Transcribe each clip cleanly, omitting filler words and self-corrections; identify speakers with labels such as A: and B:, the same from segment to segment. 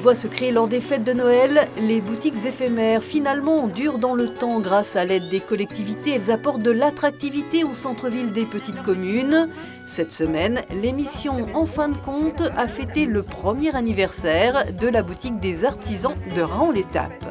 A: voit se créer lors des fêtes de Noël. Les boutiques éphémères, finalement, durent dans le temps grâce à l'aide des collectivités. Elles apportent de l'attractivité au centre-ville des petites communes. Cette semaine, l'émission En fin de compte a fêté le premier anniversaire de la boutique des artisans de Raon-l'Étape.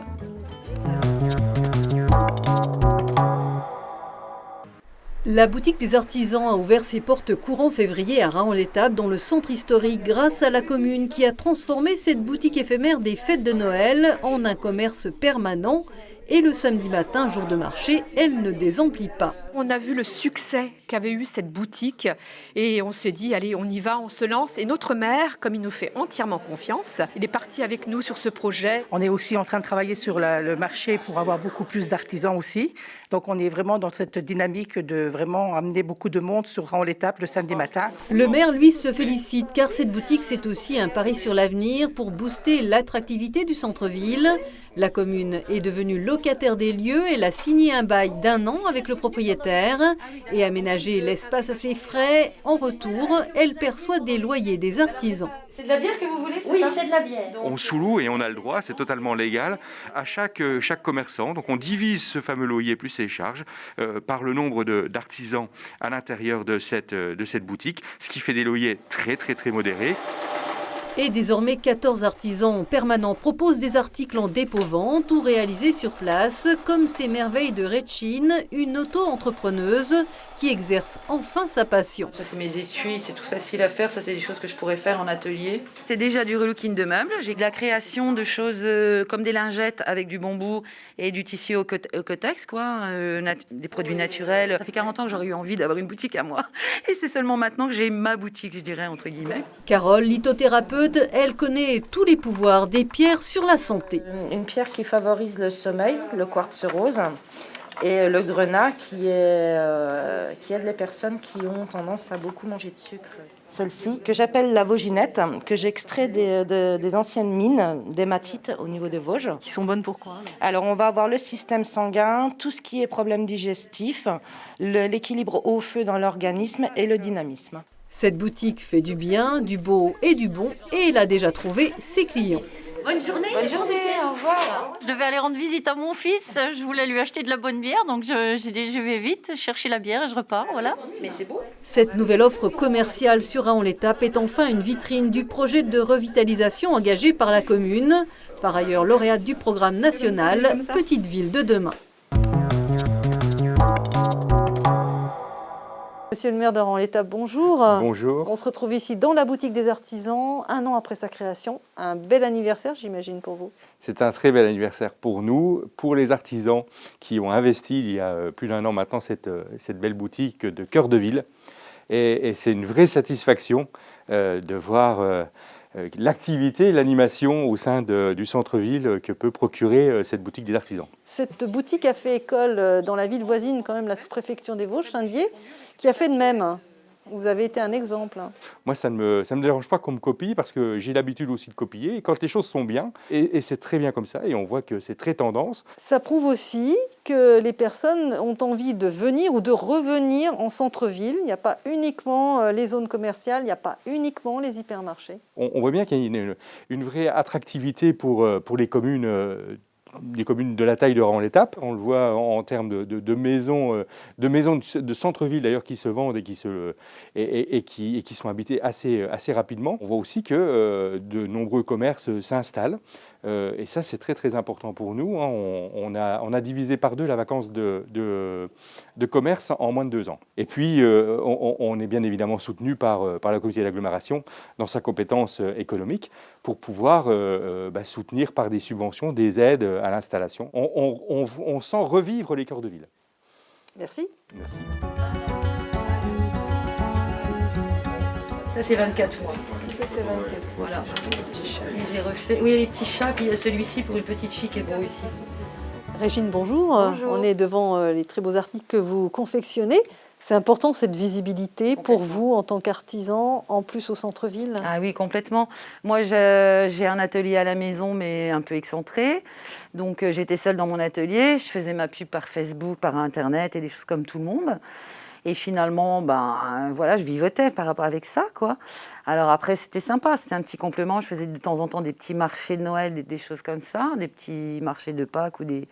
A: La boutique des artisans a ouvert ses portes courant février à Raon-l'Étape dans le centre historique grâce à la commune qui a transformé cette boutique éphémère des fêtes de Noël en un commerce permanent. Et le samedi matin, jour de marché, elle ne désemplit pas.
B: On a vu le succès qu'avait eu cette boutique et on s'est dit, allez, on y va, on se lance. Et notre maire, comme il nous fait entièrement confiance, il est parti avec nous sur ce projet.
C: On est aussi en train de travailler sur le marché pour avoir beaucoup plus d'artisans aussi. Donc on est vraiment dans cette dynamique de vraiment amener beaucoup de monde sur Raon-l'Étape le samedi matin.
A: Le maire, lui, se félicite car cette boutique, c'est aussi un pari sur l'avenir pour booster l'attractivité du centre-ville. La commune est devenue locataire des lieux. Elle a signé un bail d'1 an avec le propriétaire et aménagé l'espace à ses frais. En retour, elle perçoit des loyers des artisans.
D: C'est de la bière que vous voulez,
E: Oui, c'est de la bière.
F: On sous-loue et on a le droit, c'est totalement légal, à chaque commerçant. Donc on divise ce fameux loyer plus ses charges par le nombre d'artisans à l'intérieur de cette boutique, ce qui fait des loyers très modérés.
A: Et désormais, 14 artisans permanents proposent des articles en dépôt-vente ou réalisés sur place, comme ces merveilles de Réchine, une auto-entrepreneuse qui exerce enfin sa passion.
D: Ça, c'est mes étuis, c'est tout facile à faire. Ça, c'est des choses que je pourrais faire en atelier. C'est déjà du relooking de meubles. J'ai de la création de choses comme des lingettes avec du bambou et du tissu au cotex, des produits naturels. Ça fait 40 ans que j'aurais eu envie d'avoir une boutique à moi. Et c'est seulement maintenant que j'ai ma boutique, je dirais, entre guillemets.
A: Carole, lithothérapeute, elle connaît tous les pouvoirs des pierres sur la santé.
E: Une pierre qui favorise le sommeil, le quartz rose, et le grenat qui aide les personnes qui ont tendance à beaucoup manger de sucre. Celle-ci, que j'appelle la Vauginette, que j'extrais des anciennes mines d'hématite au niveau des Vosges.
D: Qui sont bonnes pour quoi?
E: Alors, on va avoir le système sanguin, tout ce qui est problème digestif, l'équilibre eau-feu dans l'organisme et le dynamisme.
A: Cette boutique fait du bien, du beau et du bon et elle a déjà trouvé ses clients.
G: Bonne journée.
D: Bonne journée, au revoir.
G: Je devais aller rendre visite à mon fils, je voulais lui acheter de la bonne bière, donc j'ai dit je vais vite chercher la bière et je repars, voilà.
D: Mais c'est beau.
A: Cette nouvelle offre commerciale sur Raon-l'Étape est enfin une vitrine du projet de revitalisation engagé par la commune, par ailleurs lauréate du programme national Petite Ville de demain. Monsieur le maire de Raon-l'Étape, bonjour.
H: Bonjour.
A: On se retrouve ici dans la boutique des artisans, 1 an après sa création. Un bel anniversaire, j'imagine, pour vous.
H: C'est un très bel anniversaire pour nous, pour les artisans qui ont investi il y a plus d'1 an maintenant cette belle boutique de cœur de ville. Et c'est une vraie satisfaction de voir l'activité, l'animation au sein du centre-ville que peut procurer cette boutique des artisans.
A: Cette boutique a fait école dans la ville voisine, quand même la sous-préfecture des Vosges, Saint-Dié, qui a fait de même. Vous avez été un exemple.
H: Moi, ça ne me dérange pas qu'on me copie parce que j'ai l'habitude aussi de copier. Et quand les choses sont bien, et c'est très bien comme ça, et on voit que c'est très tendance.
A: Ça prouve aussi que les personnes ont envie de venir ou de revenir en centre-ville. Il n'y a pas uniquement les zones commerciales, il n'y a pas uniquement les hypermarchés.
H: On voit bien qu'il y a une vraie attractivité pour les communes de la taille de Raon-l'Étape. On le voit en termes de maisons de centre-ville d'ailleurs qui se vendent et qui sont habitées assez rapidement. On voit aussi que de nombreux commerces s'installent. Et ça, c'est très important pour nous. On a divisé par 2 la vacance de commerce en moins de 2 ans. Et puis, on est bien évidemment soutenu par la communauté d'agglomération dans sa compétence économique pour pouvoir soutenir par des subventions, des aides à l'installation. On sent revivre les cœurs de ville.
A: Merci.
H: Merci.
D: Ça, c'est 24 mois.
A: Ça, c'est 24.
D: Voilà. Je les ai refaits. Oui, il y a les petits chats, puis il y a celui-ci pour une petite fille qui est beau aussi.
A: Régine, bonjour.
D: Bonjour.
A: On est devant les très beaux articles que vous confectionnez. C'est important cette visibilité pour vous en tant qu'artisan, en plus au centre-ville.
D: Ah oui, complètement. Moi, j'ai un atelier à la maison, mais un peu excentré. Donc, j'étais seule dans mon atelier. Je faisais ma pub par Facebook, par Internet et des choses comme tout le monde. Et finalement, voilà, je vivotais par rapport avec ça, quoi. Alors après, c'était sympa, c'était un petit complément. Je faisais de temps en temps des petits marchés de Noël, des choses comme ça, des petits marchés de Pâques ou des...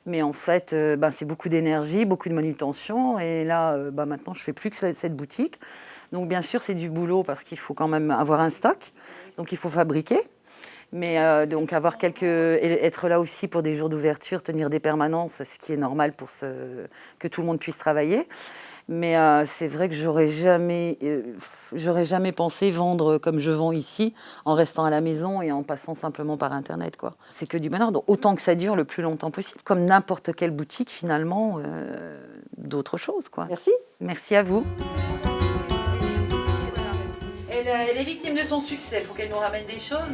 D: Mais en fait, c'est beaucoup d'énergie, beaucoup de manutention. Et là, maintenant, je ne fais plus que cette boutique. Donc bien sûr, c'est du boulot parce qu'il faut quand même avoir un stock. Donc il faut fabriquer. Mais donc être là aussi pour des jours d'ouverture, tenir des permanences, ce qui est normal pour que tout le monde puisse travailler. Mais c'est vrai que j'aurais jamais pensé vendre comme je vends ici, en restant à la maison et en passant simplement par Internet, quoi. C'est que du bonheur, donc autant que ça dure le plus longtemps possible, comme n'importe quelle boutique finalement, d'autres choses, quoi.
A: Merci.
D: Merci à vous. Elle est victime de son succès, il faut qu'elle nous ramène des choses.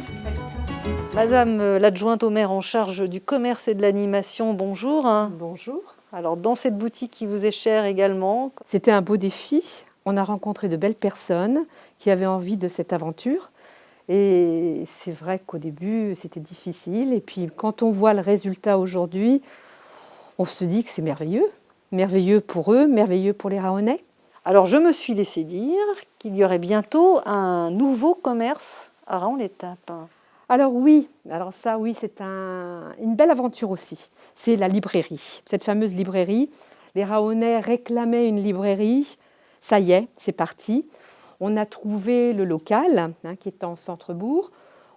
A: Madame l'adjointe au maire en charge du commerce et de l'animation, bonjour.
I: Bonjour.
A: Alors dans cette boutique qui vous est chère également.
I: C'était un beau défi. On a rencontré de belles personnes qui avaient envie de cette aventure. Et c'est vrai qu'au début, c'était difficile. Et puis quand on voit le résultat aujourd'hui, on se dit que c'est merveilleux. Merveilleux pour eux, merveilleux pour les Rahonnais.
A: Alors je me suis laissé dire qu'il y aurait bientôt un nouveau commerce à Raon-l'Étape.
I: Alors oui, c'est une belle aventure aussi. C'est la librairie, cette fameuse librairie. Les Rahonnais réclamaient une librairie. Ça y est, c'est parti. On a trouvé le local, qui est en centre-bourg.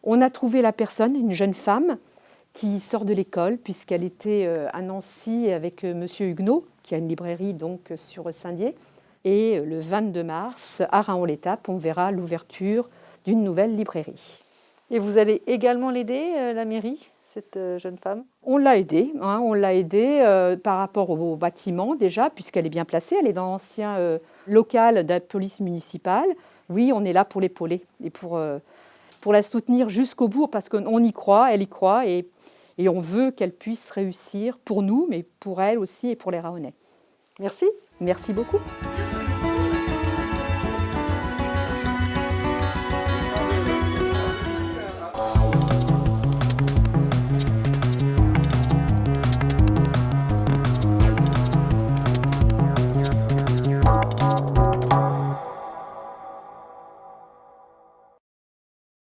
I: On a trouvé la personne, une jeune femme, qui sort de l'école, puisqu'elle était à Nancy avec Monsieur Huguenot, qui a une librairie donc sur Saint-Dié. Et le 22 mars, à Raon-l'Étape, on verra l'ouverture d'une nouvelle librairie.
A: Et vous allez également l'aider, la mairie, cette jeune femme?
I: On l'a aidée, par rapport au bâtiment déjà, puisqu'elle est bien placée. Elle est dans l'ancien local de la police municipale. Oui, on est là pour l'épauler et pour la soutenir jusqu'au bout, parce qu'on y croit, elle y croit, et on veut qu'elle puisse réussir pour nous, mais pour elle aussi et pour les Rahonnais.
A: Merci.
I: Merci beaucoup.